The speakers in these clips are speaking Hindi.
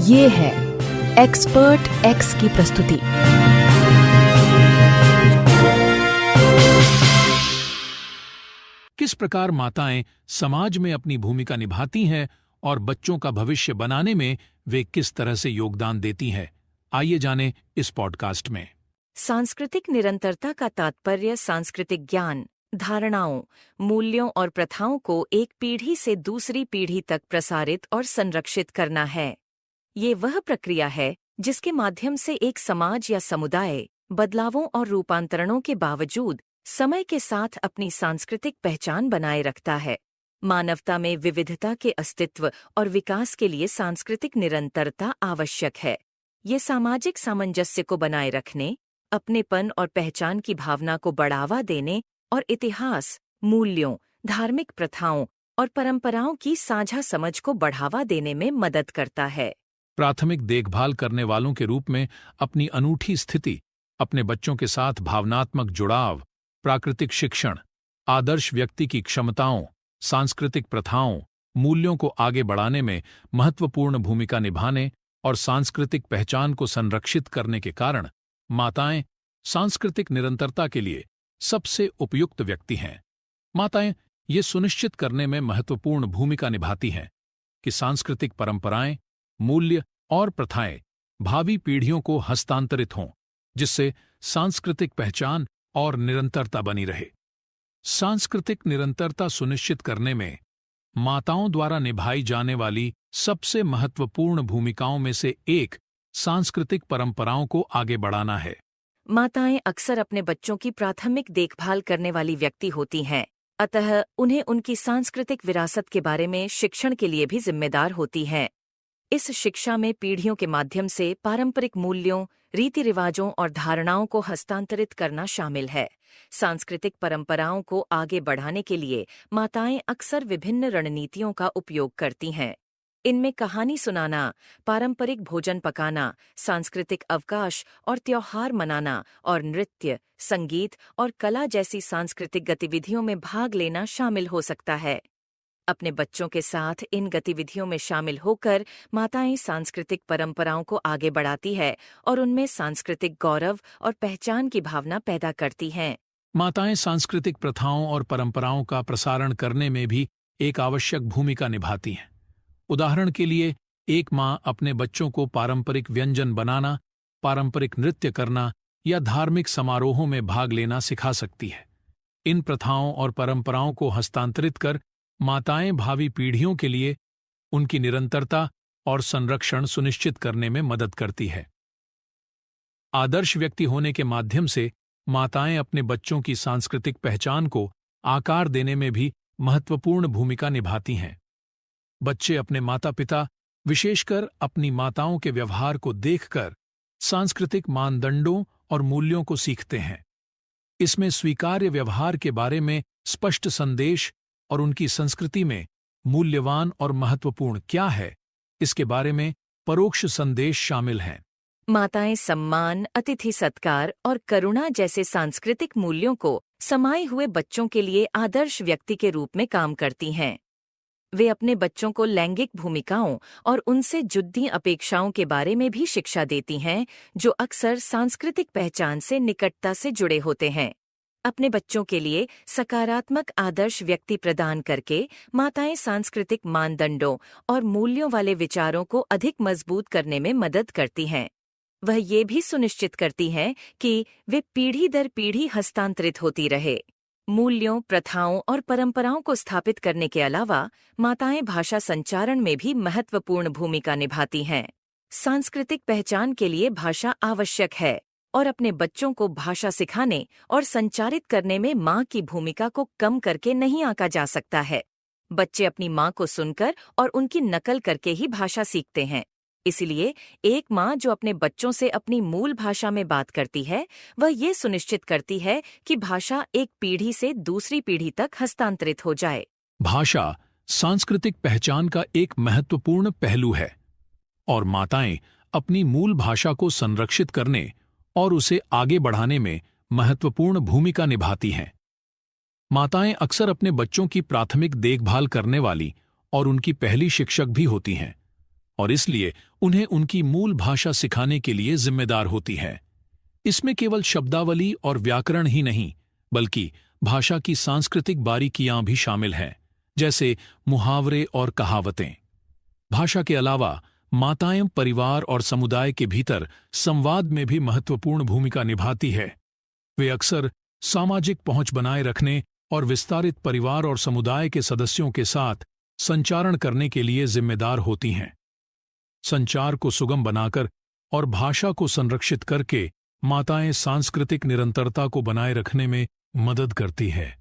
ये है एक्सपर्ट एक्स की प्रस्तुति। किस प्रकार माताएं समाज में अपनी भूमिका निभाती हैं और बच्चों का भविष्य बनाने में वे किस तरह से योगदान देती हैं, आइए जानें इस पॉडकास्ट में। सांस्कृतिक निरंतरता का तात्पर्य सांस्कृतिक ज्ञान, धारणाओं, मूल्यों और प्रथाओं को एक पीढ़ी से दूसरी पीढ़ी तक प्रसारित और संरक्षित करना है। ये वह प्रक्रिया है जिसके माध्यम से एक समाज या समुदाय बदलावों और रूपांतरणों के बावजूद समय के साथ अपनी सांस्कृतिक पहचान बनाए रखता है। मानवता में विविधता के अस्तित्व और विकास के लिए सांस्कृतिक निरंतरता आवश्यक है। ये सामाजिक सामंजस्य को बनाए रखने, अपनेपन और पहचान की भावना को बढ़ावा देने और इतिहास, मूल्यों, धार्मिक प्रथाओं और परंपराओं की साझा समझ को बढ़ावा देने में मदद करता है। प्राथमिक देखभाल करने वालों के रूप में अपनी अनूठी स्थिति, अपने बच्चों के साथ भावनात्मक जुड़ाव, प्राकृतिक शिक्षण, आदर्श व्यक्ति की क्षमताओं, सांस्कृतिक प्रथाओं, मूल्यों को आगे बढ़ाने में महत्वपूर्ण भूमिका निभाने और सांस्कृतिक पहचान को संरक्षित करने के कारण माताएं सांस्कृतिक निरंतरता के लिए सबसे उपयुक्त व्यक्ति हैं। माताएं ये सुनिश्चित करने में महत्वपूर्ण भूमिका निभाती हैं कि सांस्कृतिक परंपराएं, मूल्य और प्रथाएं भावी पीढ़ियों को हस्तांतरित हों, जिससे सांस्कृतिक पहचान और निरंतरता बनी रहे। सांस्कृतिक निरंतरता सुनिश्चित करने में माताओं द्वारा निभाई जाने वाली सबसे महत्वपूर्ण भूमिकाओं में से एक सांस्कृतिक परंपराओं को आगे बढ़ाना है। माताएं अक्सर अपने बच्चों की प्राथमिक देखभाल करने वाली व्यक्ति होती हैं, अतः उन्हें उनकी सांस्कृतिक विरासत के बारे में शिक्षण के लिए भी जिम्मेदार होती हैं। इस शिक्षा में पीढ़ियों के माध्यम से पारंपरिक मूल्यों, रीति रिवाजों और धारणाओं को हस्तांतरित करना शामिल है। सांस्कृतिक परंपराओं को आगे बढ़ाने के लिए माताएं अक्सर विभिन्न रणनीतियों का उपयोग करती हैं। इनमें कहानी सुनाना, पारंपरिक भोजन पकाना, सांस्कृतिक अवकाश और त्योहार मनाना और नृत्य, संगीत और कला जैसी सांस्कृतिक गतिविधियों में भाग लेना शामिल हो सकता है। अपने बच्चों के साथ इन गतिविधियों में शामिल होकर माताएं सांस्कृतिक परंपराओं को आगे बढ़ाती है और उनमें सांस्कृतिक गौरव और पहचान की भावना पैदा करती हैं। माताएं सांस्कृतिक प्रथाओं और परंपराओं का प्रसारण करने में भी एक आवश्यक भूमिका निभाती हैं। उदाहरण के लिए, एक माँ अपने बच्चों को पारंपरिक व्यंजन बनाना, पारंपरिक नृत्य करना या धार्मिक समारोहों में भाग लेना सिखा सकती है। इन प्रथाओं और परंपराओं को हस्तांतरित कर माताएं भावी पीढ़ियों के लिए उनकी निरंतरता और संरक्षण सुनिश्चित करने में मदद करती है। आदर्श व्यक्ति होने के माध्यम से माताएं अपने बच्चों की सांस्कृतिक पहचान को आकार देने में भी महत्वपूर्ण भूमिका निभाती हैं। बच्चे अपने माता-पिता, विशेषकर अपनी माताओं के व्यवहार को देखकर सांस्कृतिक मानदंडों और मूल्यों को सीखते हैं। इसमें स्वीकार्य व्यवहार के बारे में स्पष्ट संदेश और उनकी संस्कृति में मूल्यवान और महत्वपूर्ण क्या है, इसके बारे में परोक्ष संदेश शामिल हैं। माताएं सम्मान, अतिथि सत्कार और करुणा जैसे सांस्कृतिक मूल्यों को समाये हुए बच्चों के लिए आदर्श व्यक्ति के रूप में काम करती हैं। वे अपने बच्चों को लैंगिक भूमिकाओं और उनसे जुड़ी अपेक्षाओं के बारे में भी शिक्षा देती हैं, जो अक्सर सांस्कृतिक पहचान से निकटता से जुड़े होते हैं। अपने बच्चों के लिए सकारात्मक आदर्श व्यक्ति प्रदान करके माताएं सांस्कृतिक मानदंडों और मूल्यों वाले विचारों को अधिक मजबूत करने में मदद करती हैं। वह ये भी सुनिश्चित करती हैं कि वे पीढ़ी दर पीढ़ी हस्तांतरित होती रहे। मूल्यों, प्रथाओं और परंपराओं को स्थापित करने के अलावा माताएं भाषा संचारण में भी महत्वपूर्ण भूमिका निभाती हैं। सांस्कृतिक पहचान के लिए भाषा आवश्यक है और अपने बच्चों को भाषा सिखाने और संचारित करने में माँ की भूमिका को कम करके नहीं आंका जा सकता है। बच्चे अपनी माँ को सुनकर और उनकी नकल करके ही भाषा सीखते हैं। इसलिए एक माँ जो अपने बच्चों से अपनी मूल भाषा में बात करती है, वह ये सुनिश्चित करती है कि भाषा एक पीढ़ी से दूसरी पीढ़ी तक हस्तांतरित हो जाए। भाषा सांस्कृतिक पहचान का एक महत्वपूर्ण पहलू है और माताएं अपनी मूल भाषा को संरक्षित करने और उसे आगे बढ़ाने में महत्वपूर्ण भूमिका निभाती हैं। माताएं अक्सर अपने बच्चों की प्राथमिक देखभाल करने वाली और उनकी पहली शिक्षक भी होती हैं, और इसलिए उन्हें उनकी मूल भाषा सिखाने के लिए जिम्मेदार होती है। इसमें केवल शब्दावली और व्याकरण ही नहीं, बल्कि भाषा की सांस्कृतिक बारीकियां भी शामिल हैं, जैसे मुहावरे और कहावतें। भाषा के अलावा माताएं परिवार और समुदाय के भीतर संवाद में भी महत्वपूर्ण भूमिका निभाती है। वे अक्सर सामाजिक पहुंच बनाए रखने और विस्तारित परिवार और समुदाय के सदस्यों के साथ संचारण करने के लिए जिम्मेदार होती हैं। संचार को सुगम बनाकर और भाषा को संरक्षित करके माताएं सांस्कृतिक निरंतरता को बनाए रखने में मदद करती है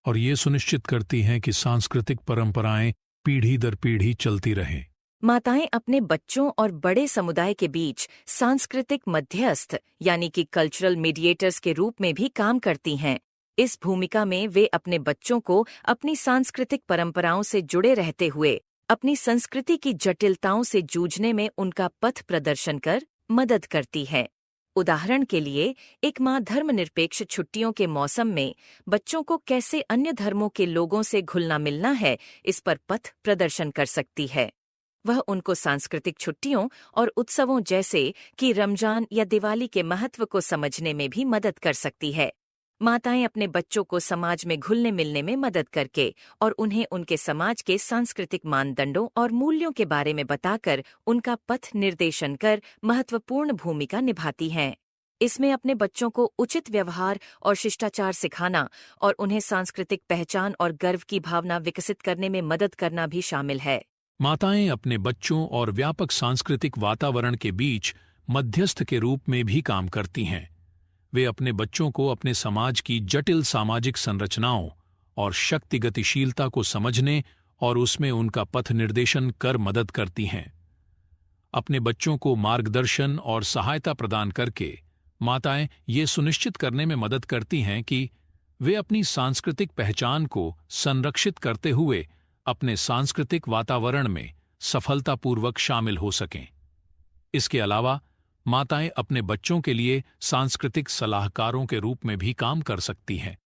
और ये सुनिश्चित करती हैं कि सांस्कृतिक परंपराएं पीढ़ी दर पीढ़ी चलती रहें। माताएं अपने बच्चों और बड़े समुदाय के बीच सांस्कृतिक मध्यस्थ यानी कि कल्चरल मीडिएटर्स के रूप में भी काम करती हैं। इस भूमिका में वे अपने बच्चों को अपनी सांस्कृतिक परंपराओं से जुड़े रहते हुए अपनी संस्कृति की जटिलताओं से जूझने में उनका पथ प्रदर्शन कर मदद करती है। उदाहरण के लिए, एक माँ धर्मनिरपेक्ष छुट्टियों के मौसम में बच्चों को कैसे अन्य धर्मों के लोगों से घुलना मिलना है, इस पर पथ प्रदर्शन कर सकती है। वह उनको सांस्कृतिक छुट्टियों और उत्सवों जैसे कि रमजान या दिवाली के महत्व को समझने में भी मदद कर सकती है। माताएं अपने बच्चों को समाज में घुलने मिलने में मदद करके और उन्हें उनके समाज के सांस्कृतिक मानदंडों और मूल्यों के बारे में बताकर उनका पथ निर्देशन कर महत्वपूर्ण भूमिका निभाती हैं। इसमें अपने बच्चों को उचित व्यवहार और शिष्टाचार सिखाना और उन्हें सांस्कृतिक पहचान और गर्व की भावना विकसित करने में मदद करना भी शामिल है। माताएं अपने बच्चों और व्यापक सांस्कृतिक वातावरण के बीच मध्यस्थ के रूप में भी काम करती हैं। वे अपने बच्चों को अपने समाज की जटिल सामाजिक संरचनाओं और शक्ति गतिशीलता को समझने और उसमें उनका पथ निर्देशन कर मदद करती हैं। अपने बच्चों को मार्गदर्शन और सहायता प्रदान करके माताएं ये सुनिश्चित करने में मदद करती हैं कि वे अपनी सांस्कृतिक पहचान को संरक्षित करते हुए अपने सांस्कृतिक वातावरण में सफलतापूर्वक शामिल हो सकें। इसके अलावा माताएं अपने बच्चों के लिए सांस्कृतिक सलाहकारों के रूप में भी काम कर सकती हैं।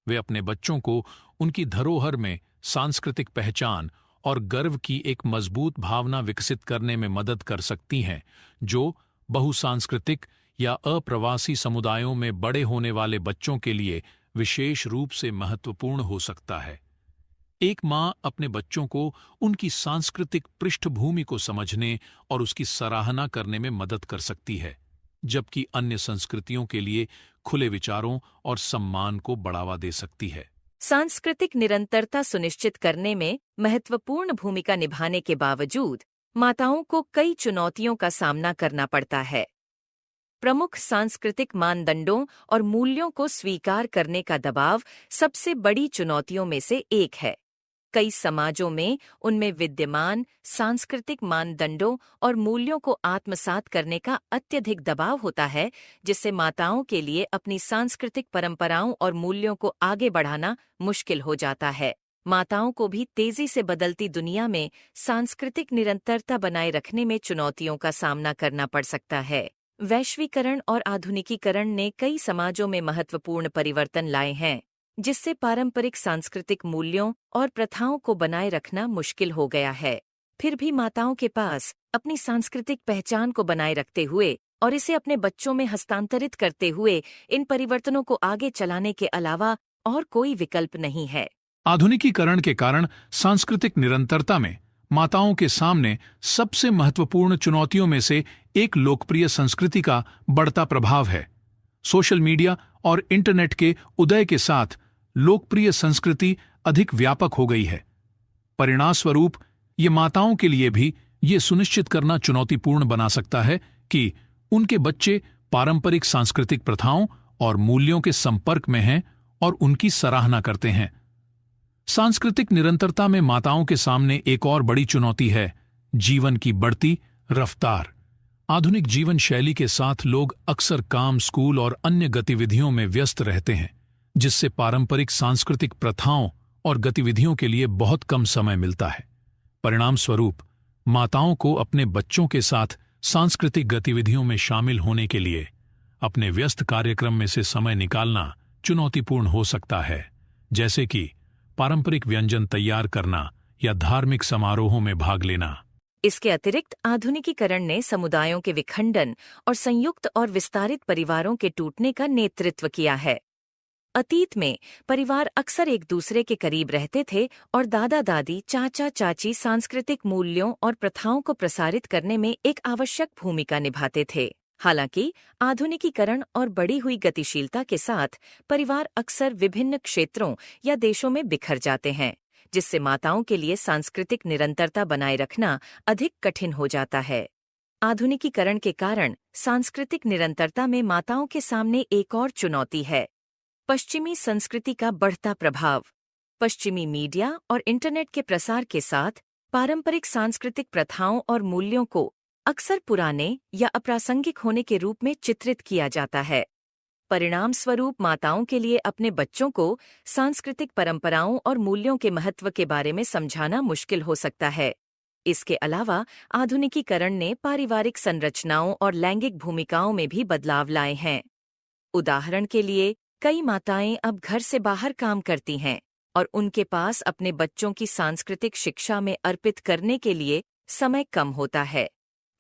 वे अपने बच्चों को उनकी धरोहर में सांस्कृतिक पहचान और गर्व की एक मजबूत भावना विकसित करने में मदद कर सकती हैं, जो बहुसांस्कृतिक या अप्रवासी समुदायों में बड़े होने वाले बच्चों के लिए विशेष रूप से महत्वपूर्ण हो सकता है। एक माँ अपने बच्चों को उनकी सांस्कृतिक पृष्ठभूमि को समझने और उसकी सराहना करने में मदद कर सकती है, जबकि अन्य संस्कृतियों के लिए खुले विचारों और सम्मान को बढ़ावा दे सकती है। सांस्कृतिक निरंतरता सुनिश्चित करने में महत्वपूर्ण भूमिका निभाने के बावजूद माताओं को कई चुनौतियों का सामना करना पड़ता है। प्रमुख सांस्कृतिक मानदंडों और मूल्यों को स्वीकार करने का दबाव सबसे बड़ी चुनौतियों में से एक है। कई समाजों में उनमें विद्यमान सांस्कृतिक मानदंडों और मूल्यों को आत्मसात करने का अत्यधिक दबाव होता है, जिससे माताओं के लिए अपनी सांस्कृतिक परंपराओं और मूल्यों को आगे बढ़ाना मुश्किल हो जाता है। माताओं को भी तेजी से बदलती दुनिया में सांस्कृतिक निरंतरता बनाए रखने में चुनौतियों का सामना करना पड़ सकता है। वैश्वीकरण और आधुनिकीकरण ने कई समाजों में महत्वपूर्ण परिवर्तन लाए हैं, जिससे पारंपरिक सांस्कृतिक मूल्यों और प्रथाओं को बनाए रखना मुश्किल हो गया है। फिर भी माताओं के पास अपनी सांस्कृतिक पहचान को बनाए रखते हुए और इसे अपने बच्चों में हस्तांतरित करते हुए इन परिवर्तनों को आगे चलाने के अलावा और कोई विकल्प नहीं है। आधुनिकीकरण के कारण सांस्कृतिक निरंतरता में माताओं के सामने सबसे महत्वपूर्ण चुनौतियों में से एक लोकप्रिय संस्कृति का बढ़ता प्रभाव है। सोशल मीडिया और इंटरनेट के उदय के साथ लोकप्रिय संस्कृति अधिक व्यापक हो गई है। परिणामस्वरूप ये माताओं के लिए भी ये सुनिश्चित करना चुनौतीपूर्ण बना सकता है कि उनके बच्चे पारंपरिक सांस्कृतिक प्रथाओं और मूल्यों के संपर्क में हैं और उनकी सराहना करते हैं। सांस्कृतिक निरंतरता में माताओं के सामने एक और बड़ी चुनौती है जीवन की बढ़ती रफ्तार। आधुनिक जीवन शैली के साथ लोग अक्सर काम, स्कूल और अन्य गतिविधियों में व्यस्त रहते हैं, जिससे पारंपरिक सांस्कृतिक प्रथाओं और गतिविधियों के लिए बहुत कम समय मिलता है। परिणाम स्वरूप माताओं को अपने बच्चों के साथ सांस्कृतिक गतिविधियों में शामिल होने के लिए अपने व्यस्त कार्यक्रम में से समय निकालना चुनौतीपूर्ण हो सकता है, जैसे कि पारंपरिक व्यंजन तैयार करना या धार्मिक समारोहों में भाग लेना। इसके अतिरिक्त आधुनिकीकरण ने समुदायों के विखंडन और संयुक्त और विस्तारित परिवारों के टूटने का नेतृत्व किया है। अतीत में परिवार अक्सर एक दूसरे के करीब रहते थे और दादा दादी, चाचा चाची सांस्कृतिक मूल्यों और प्रथाओं को प्रसारित करने में एक आवश्यक भूमिका निभाते थे। हालांकि आधुनिकीकरण और बढ़ी हुई गतिशीलता के साथ परिवार अक्सर विभिन्न क्षेत्रों या देशों में बिखर जाते हैं, जिससे माताओं के लिए सांस्कृतिक निरंतरता बनाए रखना अधिक कठिन हो जाता है। आधुनिकीकरण के कारण सांस्कृतिक निरंतरता में माताओं के सामने एक और चुनौती है: पश्चिमी संस्कृति का बढ़ता प्रभाव। पश्चिमी मीडिया और इंटरनेट के प्रसार के साथ पारंपरिक सांस्कृतिक प्रथाओं और मूल्यों को अक्सर पुराने या अप्रासंगिक होने के रूप में चित्रित किया जाता है। परिणाम स्वरूप माताओं के लिए अपने बच्चों को सांस्कृतिक परंपराओं और मूल्यों के महत्व के बारे में समझाना मुश्किल हो सकता है। इसके अलावा आधुनिकीकरण ने पारिवारिक संरचनाओं और लैंगिक भूमिकाओं में भी बदलाव लाए हैं। उदाहरण के लिए, कई माताएं अब घर से बाहर काम करती हैं और उनके पास अपने बच्चों की सांस्कृतिक शिक्षा में अर्पित करने के लिए समय कम होता है।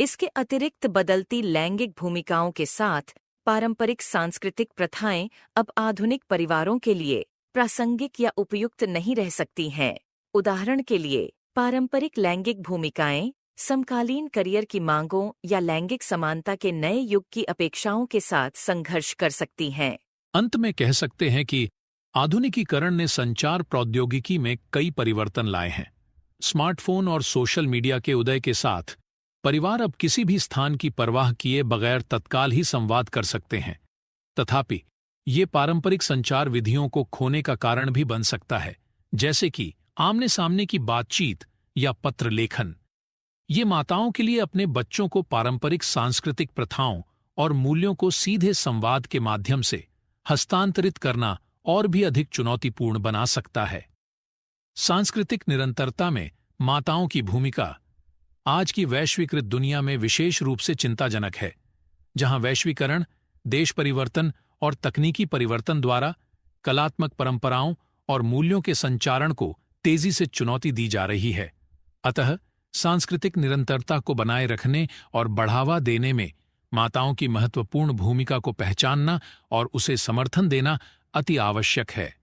इसके अतिरिक्त बदलती लैंगिक भूमिकाओं के साथ पारंपरिक सांस्कृतिक प्रथाएं अब आधुनिक परिवारों के लिए प्रासंगिक या उपयुक्त नहीं रह सकती हैं। उदाहरण के लिए, पारंपरिक लैंगिक भूमिकाएं समकालीन करियर की मांगों या लैंगिक समानता के नए युग की अपेक्षाओं के साथ संघर्ष कर सकती हैं। अंत में कह सकते हैं कि आधुनिकीकरण ने संचार प्रौद्योगिकी में कई परिवर्तन लाए हैं। स्मार्टफोन और सोशल मीडिया के उदय के साथ परिवार अब किसी भी स्थान की परवाह किए बगैर तत्काल ही संवाद कर सकते हैं। तथापि ये पारंपरिक संचार विधियों को खोने का कारण भी बन सकता है, जैसे कि आमने सामने की बातचीत या पत्र लेखन। ये माताओं के लिए अपने बच्चों को पारंपरिक सांस्कृतिक प्रथाओं और मूल्यों को सीधे संवाद के माध्यम से हस्तांतरित करना और भी अधिक चुनौतीपूर्ण बना सकता है। सांस्कृतिक निरंतरता में माताओं की भूमिका आज की वैश्वीकृत दुनिया में विशेष रूप से चिंताजनक है, जहां वैश्वीकरण, देश परिवर्तन और तकनीकी परिवर्तन द्वारा कलात्मक परंपराओं और मूल्यों के संचारण को तेजी से चुनौती दी जा रही है। अतः सांस्कृतिक निरंतरता को बनाए रखने और बढ़ावा देने में माताओं की महत्वपूर्ण भूमिका को पहचानना और उसे समर्थन देना अति आवश्यक है।